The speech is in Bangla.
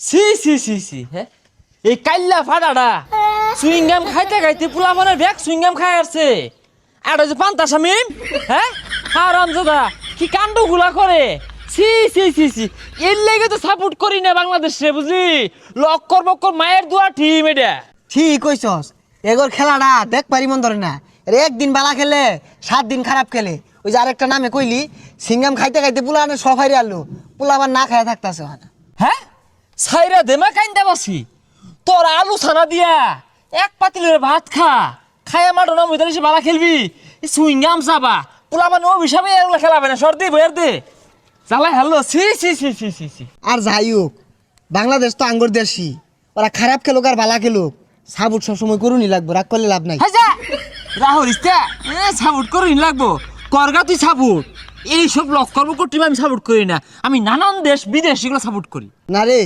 সি সি সি সি হ্যাঁ এই কাইল্লা ফাটাটা সুইংগাম খাইতে খাইতে পোলাপানের ব্যাগ সুইংগাম খাই আসছে আর ওই যে পান্তা শামিম হ্যাঁ হারামজাদা কি কাণ্ডগুলা করে সি সি সি সি এর লেগে তো সাপোর্ট করি না বাংলাদেশে বুঝলি লক্কর বক্কর মায়ের দোয়া টিম এটা ঠিক কইছস এগোর খেলাটা দেখ পারি মন ধরে না একদিন বালা খেলে 7 দিন খারাপ খেলে ওই যে আরেকটা নামে কইলি সিঙ্গাম খাইতে খাইতে পোলাপানের সব হাইরে আনলো পোলাপান না খাইয়া থাকতাছে হ্যাঁ সাইরা দেমা কাইন্দা বাসি তোর আলু ছানা দিয়া এক পাতিলের ভাত খা খায়া মাঠো না ময়দানে এসে বালা খেলবি সুইংগাম চাবা পোলাপান অভিশাপে এগুলো খেলাবে না সর্দি বইয়ের দে জ্বালা হ্যালো সি সি সি সি সি সি আর যাই হোক বাংলাদেশ তো আঙ্গুর দেশি ওরা খারাপ খেলুক আর বালা খেলুক সাপোর্ট সবসময় করুনি লাগবো রাগ করলে লাভ নাই হাজা রাহুল ইস্তা সাপোর্ট করি লাগবো করগা তুই সাপোর্ট এইসব লক্ষ্য টিম আমি সাপোর্ট করি না আমি নানান দেশ বিদেশ এগুলো সাপোর্ট করি না রে